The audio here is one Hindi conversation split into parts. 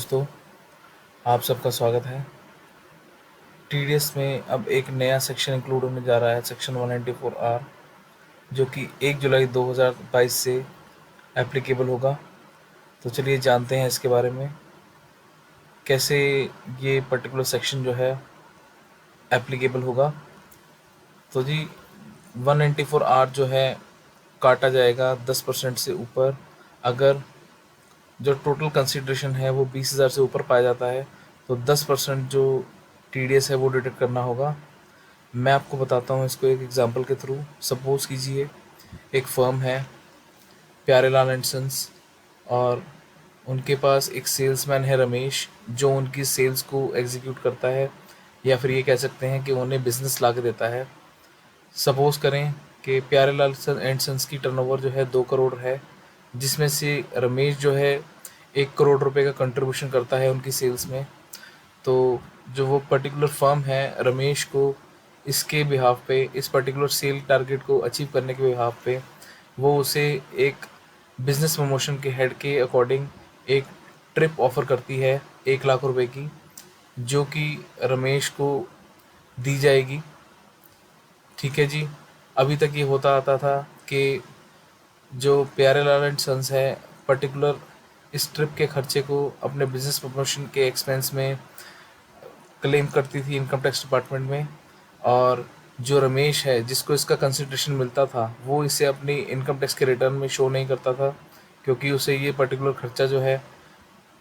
दोस्तों, आप सबका स्वागत है। टीडीएस में अब एक नया सेक्शन इंक्लूड होने जा रहा है, सेक्शन 194R, जो कि 1 जुलाई 2022 से एप्लीकेबल होगा। तो चलिए जानते हैं इसके बारे में, कैसे ये पर्टिकुलर सेक्शन जो है एप्लीकेबल होगा। तो जी 194R जो है काटा जाएगा 10% से ऊपर अगर जो टोटल कंसिड्रेशन है वो 20,000 से ऊपर पाया जाता है, तो 10% जो टीडीएस है वो डिडक्ट करना होगा। मैं आपको बताता हूँ इसको एक एग्जांपल के थ्रू। सपोज़ कीजिए एक फ़र्म है प्यारेलाल एंड सन्स, और उनके पास एक सेल्समैन है रमेश, जो उनकी सेल्स को एग्जीक्यूट करता है, या फिर ये कह सकते हैं कि उन्हें बिज़नेस ला के देता है। सपोज़ करें कि प्यारेलाल एंड सन्स की टर्नओवर जो है 2 करोड़ है, जिसमें से रमेश जो है 1 करोड़ रुपए का कंट्रीब्यूशन करता है उनकी सेल्स में। तो जो वो पर्टिकुलर फर्म है रमेश को इसके बिहाफ पे, इस पर्टिकुलर सेल टारगेट को अचीव करने के बिहाफ पे, वो उसे एक बिजनेस प्रमोशन के हेड के अकॉर्डिंग एक ट्रिप ऑफ़र करती है 1 लाख रुपए की, जो कि रमेश को दी जाएगी। ठीक है जी। अभी तक ये होता आता था कि जो प्यारेलाल एंड सन्स है पर्टिकुलर इस ट्रिप के खर्चे को अपने बिजनेस प्रमोशन के एक्सपेंस में क्लेम करती थी इनकम टैक्स डिपार्टमेंट में, और जो रमेश है जिसको इसका कंसिडरेशन मिलता था वो इसे अपनी इनकम टैक्स के रिटर्न में शो नहीं करता था, क्योंकि उसे ये पर्टिकुलर खर्चा जो है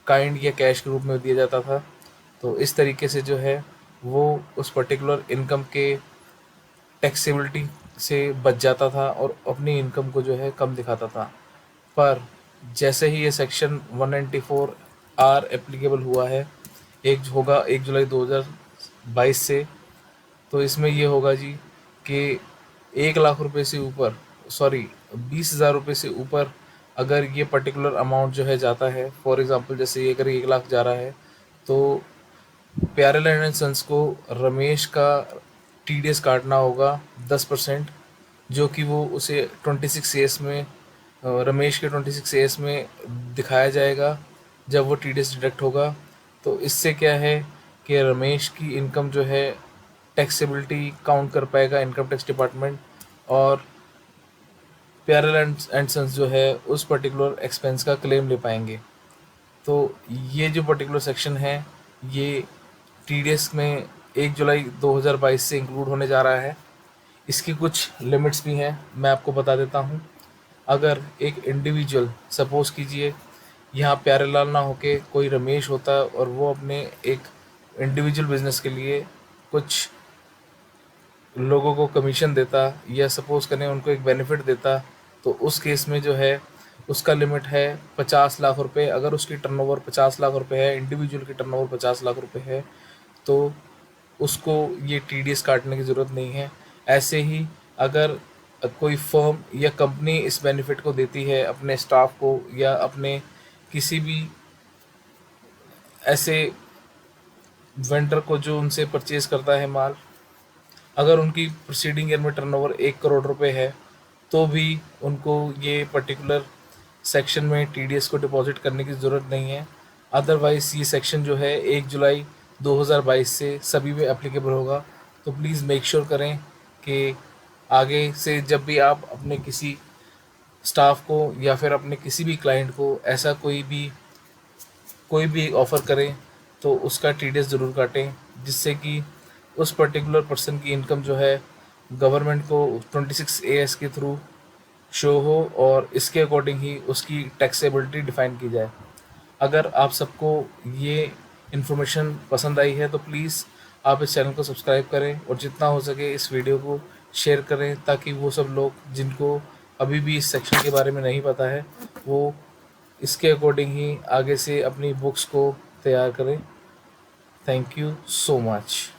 काइंड या कैश के रूप में दिया जाता था। तो इस तरीके से जो है वो उस पर्टिकुलर इनकम के टैक्सेबिलिटी से बच जाता था और अपनी इनकम को जो है कम दिखाता था। पर जैसे ही ये सेक्शन 194R एप्लीकेबल हुआ है, एक होगा 1 जुलाई 2022 से, तो इसमें ये होगा जी कि 1 लाख रुपए से ऊपर, सॉरी 20,000 रुपये से ऊपर अगर ये पर्टिकुलर अमाउंट जो है जाता है, फॉर एग्ज़ाम्पल जैसे ये अगर 1 लाख जा रहा है, तो प्यारेलाल एंड सन्स को रमेश का टीडीएस काटना होगा 10%, जो कि वो उसे 26 में रमेश के 26 में दिखाया जाएगा जब वो टीडीएस डिडक्ट होगा। तो इससे क्या है कि रमेश की इनकम जो है टैक्सेबिलिटी काउंट कर पाएगा इनकम टैक्स डिपार्टमेंट, और प्यारेलाल एंड सन्स जो है उस पर्टिकुलर एक्सपेंस का क्लेम ले पाएंगे। तो ये जो पर्टिकुलर सेक्शन है ये टीडीएस में 1 जुलाई 2022 से इंक्लूड होने जा रहा है। इसकी कुछ लिमिट्स भी हैं, मैं आपको बता देता हूँ। अगर एक इंडिविजुअल, सपोज़ कीजिए यहाँ प्यारेलाल ना होके कोई रमेश होता और वो अपने एक इंडिविजुअल बिजनेस के लिए कुछ लोगों को कमीशन देता, या सपोज़ करें उनको एक बेनिफिट देता, तो उस केस में जो है उसका लिमिट है 50 लाख रुपए। अगर उसकी टर्नओवर 50 लाख रुपए है, इंडिविजुअल की टर्नओवर 50 लाख रुपए है, तो उसको ये टीडीएस काटने की ज़रूरत नहीं है। ऐसे ही अगर कोई फर्म या कंपनी इस बेनिफिट को देती है अपने स्टाफ को या अपने किसी भी ऐसे वेंडर को जो उनसे परचेज़ करता है माल, अगर उनकी प्रीसीडिंग ईयर में टर्नओवर 1 करोड़ रुपए है, तो भी उनको ये पर्टिकुलर सेक्शन में टीडीएस को डिपॉजिट करने की ज़रूरत नहीं है। अदरवाइज़ ये सेक्शन जो है 1 जुलाई 2022 से सभी में एप्लीकेबल होगा। तो प्लीज़ मेक श्योर करें कि आगे से जब भी आप अपने किसी स्टाफ को या फिर अपने किसी भी क्लाइंट को ऐसा कोई भी ऑफ़र करें, तो उसका टीडीएस ज़रूर काटें, जिससे कि उस पर्टिकुलर पर्सन की इनकम जो है गवर्नमेंट को 26AS के थ्रू शो हो, और इसके अकॉर्डिंग ही उसकी टैक्सेबिलिटी डिफ़ाइन की जाए। अगर आप सबको ये इन्फॉर्मेशन पसंद आई है तो प्लीज़ आप इस चैनल को सब्सक्राइब करें, और जितना हो सके इस वीडियो को शेयर करें, ताकि वो सब लोग जिनको अभी भी इस सेक्शन के बारे में नहीं पता है, वो इसके अकॉर्डिंग ही आगे से अपनी बुक्स को तैयार करें। Thank you so much.